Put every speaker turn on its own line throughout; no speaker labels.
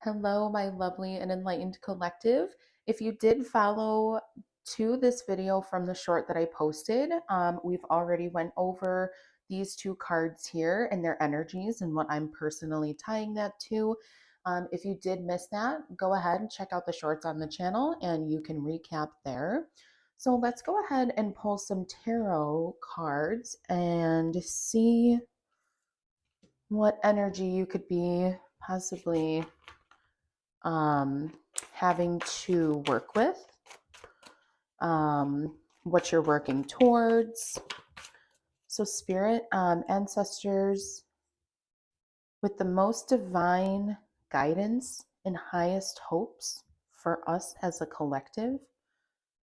Hello, my lovely and enlightened collective. If you did follow to this video from the short that I posted, we've already went over these two cards here and their energies and what I'm personally tying that to. If you did miss that, go ahead and check out the shorts on the channel and you can recap there. So let's go ahead and pull some tarot cards and see what energy you could be possibly um, having to work with, what you're working towards. So, spirit, ancestors, with the most divine guidance and highest hopes for us as a collective,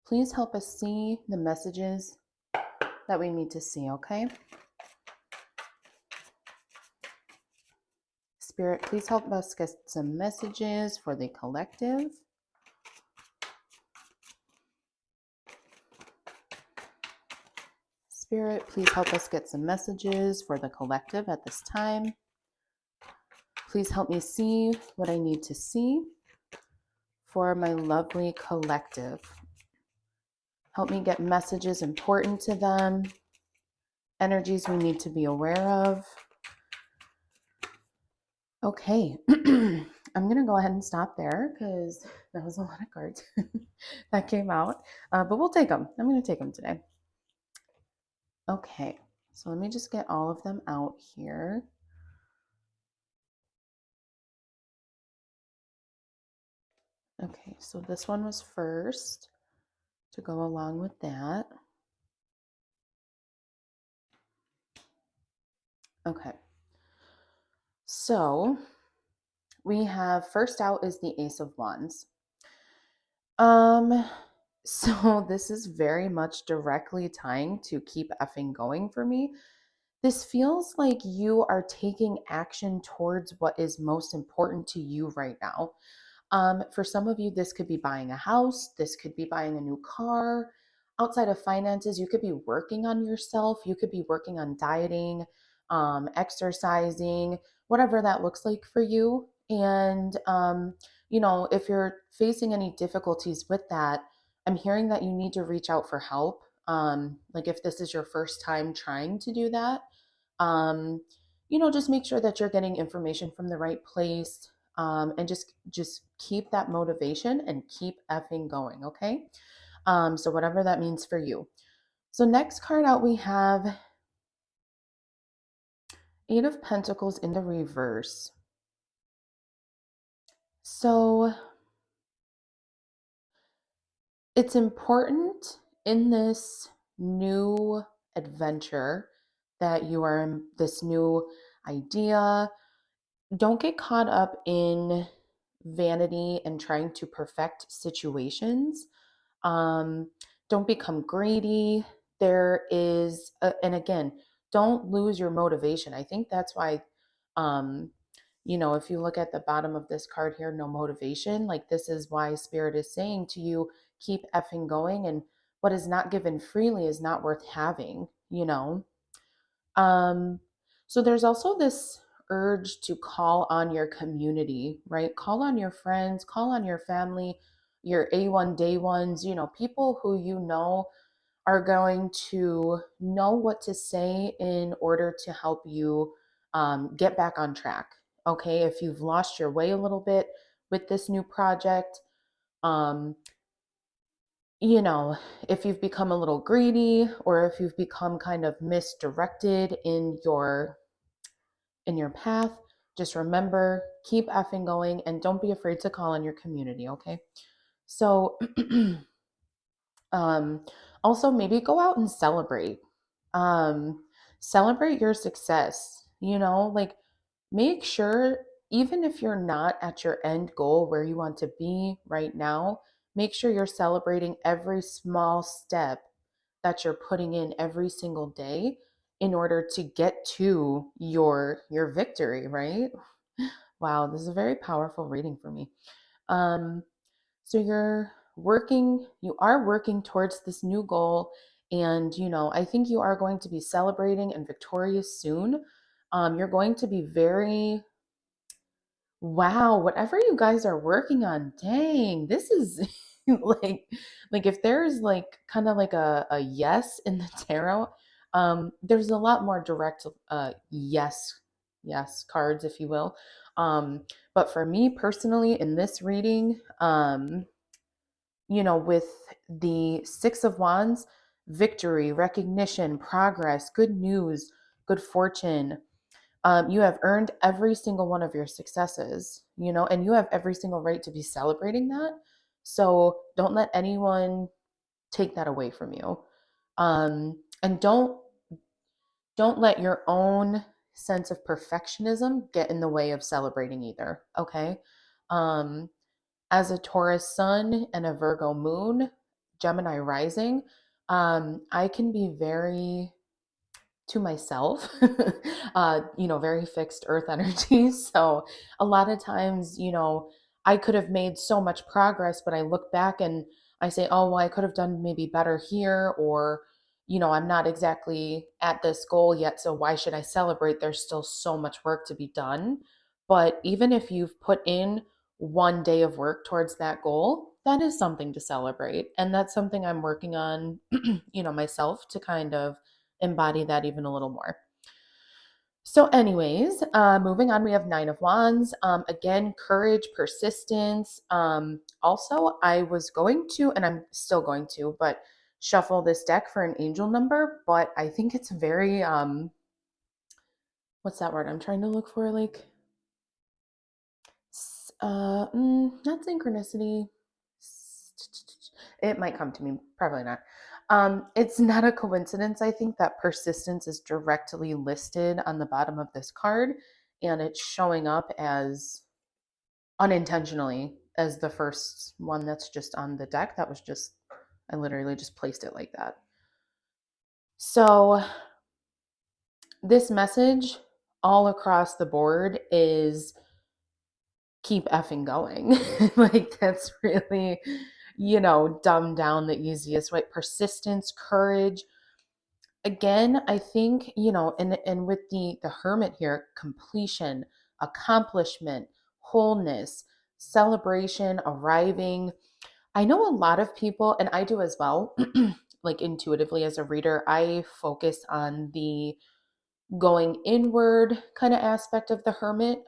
please help us see the messages that we need to see, okay? Spirit, please help us get some messages for the collective. Spirit, please help us get some messages for the collective at this time. Please help me see what I need to see for my lovely collective. Help me get messages important to them, energies we need to be aware of. Okay, I'm going to go ahead and stop there because that was a lot of cards that came out, but we'll take them. I'm going to take them today. Okay, so let me just get all of them out here. Okay, so this one was first to go along with that. Okay, so we have first out is the Ace of Wands. Um, so this is very much directly tying to keep effing going for me. This feels like you are taking action towards what is most important to you right now. For some of you, this could be buying a house, this could be buying a new car. Outside of finances, you could be working on yourself, you could be working on dieting, exercising, whatever that looks like for you. And, if you're facing any difficulties with that, I'm hearing that you need to reach out for help. Like if this is your first time trying to do that, um, just make sure that you're getting information from the right place, and just keep that motivation and keep effing going, okay? So whatever that means for you. So next card out we have Eight of Pentacles in the reverse. So it's important in this new adventure that you are in this new idea. Don't get caught up in vanity and trying to perfect situations. Um, don't become greedy. And again, don't lose your motivation. I think that's why, um, if you look at the bottom of this card here, no motivation, like this is why Spirit is saying to you, keep effing going. And what is not given freely is not worth having. Um, so there's also this urge to call on your community, right? Call on your friends, call on your family, your A1 day ones, people who you know are going to know what to say in order to help you get back on track. Okay, if you've lost your way a little bit with this new project, um, if you've become a little greedy or if you've become kind of misdirected in your path, just remember, keep effing going and don't be afraid to call on your community, okay? So, um, also maybe go out and celebrate. Celebrate your success, like make sure, even if you're not at your end goal where you want to be right now, make sure you're celebrating every small step that you're putting in every single day in order to get to your victory, right? Wow, this is a very powerful reading for me. So you are working towards this new goal, and I think you are going to be celebrating and victorious soon. You're going to be very Wow, whatever you guys are working on, dang, this is like if there's like kind of like a yes in the tarot, there's a lot more direct yes cards, if you will. But for me personally in this reading, with the Six of Wands, victory, recognition, progress, good news, good fortune. You have earned every single one of your successes, and you have every single right to be celebrating that. So don't let anyone take that away from you. And don't let your own sense of perfectionism get in the way of celebrating either. Okay. Um, as a Taurus sun and a Virgo moon, Gemini rising, I can be very to myself, very fixed earth energy. So a lot of times, I could have made so much progress, but I look back and I say, oh, well, I could have done maybe better here, or, I'm not exactly at this goal yet. So why should I celebrate? There's still so much work to be done. But even if you've put in one day of work towards that goal, that is something to celebrate. And that's something I'm working on, myself to kind of embody that even a little more. So, anyways, moving on, we have Nine of Wands. Again, courage, persistence. Also, I was going to, and I'm still going to, but shuffle this deck for an angel number. But I think it's very, what's that word I'm trying to look for? Like, not synchronicity. It might come to me, probably not. It's not a coincidence, I think, that persistence is directly listed on the bottom of this card, and it's showing up as unintentionally as the first one that's just on the deck. That was just, I literally just placed it like that. So, this message all across the board is keep effing going. Like, that's really, dumbed down the easiest way. Persistence, courage. Again, I think, and with the hermit here, completion, accomplishment, wholeness, celebration, arriving. I know a lot of people, and I do as well, like intuitively as a reader, I focus on the going inward kind of aspect of the hermit.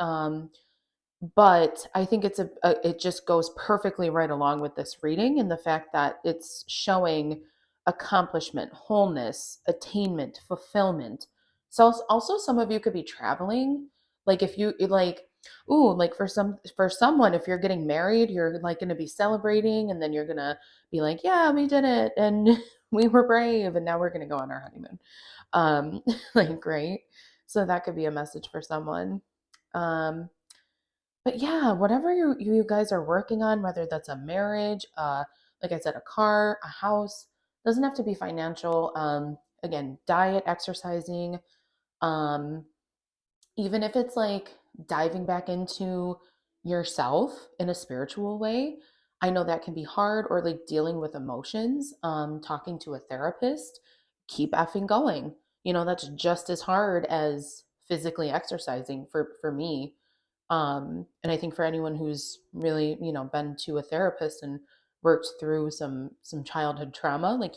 But I think it just goes perfectly right along with this reading, and the fact that it's showing accomplishment, wholeness, attainment, fulfillment. So also some of you could be traveling. Like if you like, ooh, like for someone, if you're getting married, you're like going to be celebrating, and then you're going to be like, yeah, we did it, and we were brave, and now we're going to go on our honeymoon. Like great. So that could be a message for someone. Um, but yeah, whatever you guys are working on, whether that's a marriage, like I said, a car, a house, doesn't have to be financial. Again, diet, exercising, um, even if it's like diving back into yourself in a spiritual way. I know that can be hard, or like dealing with emotions, talking to a therapist. Keep effing going. That's just as hard as physically exercising for me. And I think for anyone who's really, been to a therapist and worked through some childhood trauma, like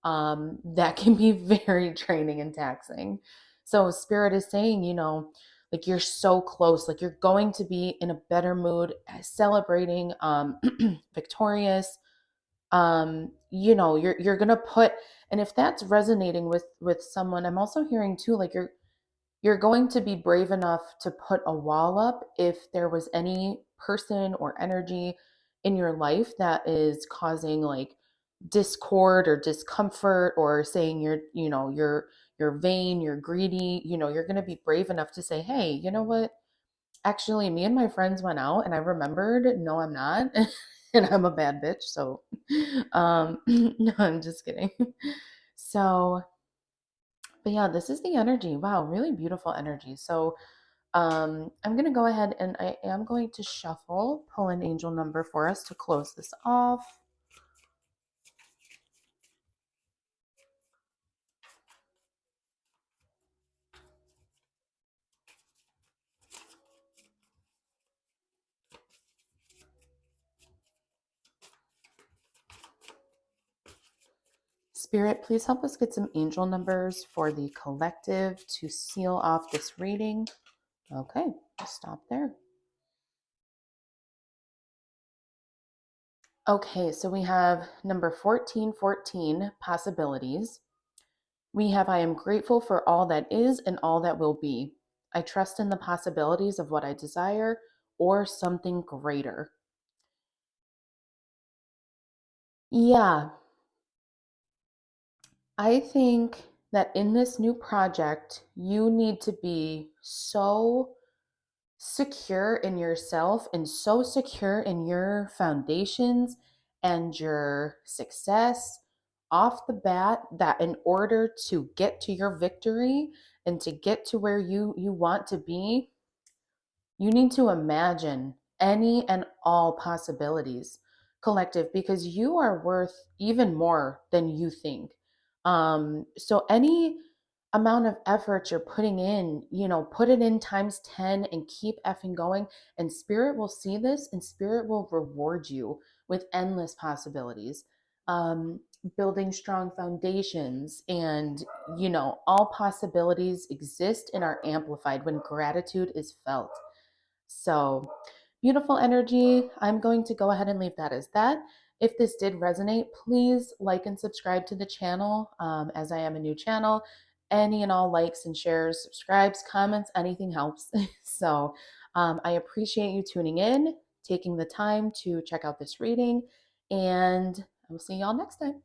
that can be very draining and taxing. So spirit is saying, like you're so close, like you're going to be in a better mood, celebrating, victorious. You're gonna put, and if that's resonating with someone, I'm also hearing too, like you're going to be brave enough to put a wall up if there was any person or energy in your life that is causing like discord or discomfort, or saying you're vain, you're greedy. You're going to be brave enough to say, hey, you know what, actually me and my friends went out and I remembered, no, I'm not. And I'm a bad bitch. So no, I'm just kidding. So but yeah, this is the energy. Wow, really beautiful energy. So I'm going to go ahead and I am going to shuffle, pull an angel number for us to close this off. Spirit, please help us get some angel numbers for the collective to seal off this reading. Okay, stop there. Okay, so we have number 1414, possibilities. We have, I am grateful for all that is and all that will be. I trust in the possibilities of what I desire or something greater. Yeah, I think that in this new project, you need to be so secure in yourself and so secure in your foundations and your success off the bat that in order to get to your victory and to get to where you want to be, you need to imagine any and all possibilities, collective, because you are worth even more than you think. So any amount of effort you're putting in, put it in times 10 and keep effing going. And spirit will see this and spirit will reward you with endless possibilities. Um, Building strong foundations and, all possibilities exist and are amplified when gratitude is felt. So, beautiful energy. I'm going to go ahead and leave that as that. If this did resonate, please like and subscribe to the channel, as I am a new channel. Any and all likes and shares, subscribes, comments, anything helps. So, I appreciate you tuning in, taking the time to check out this reading, and I will see y'all next time.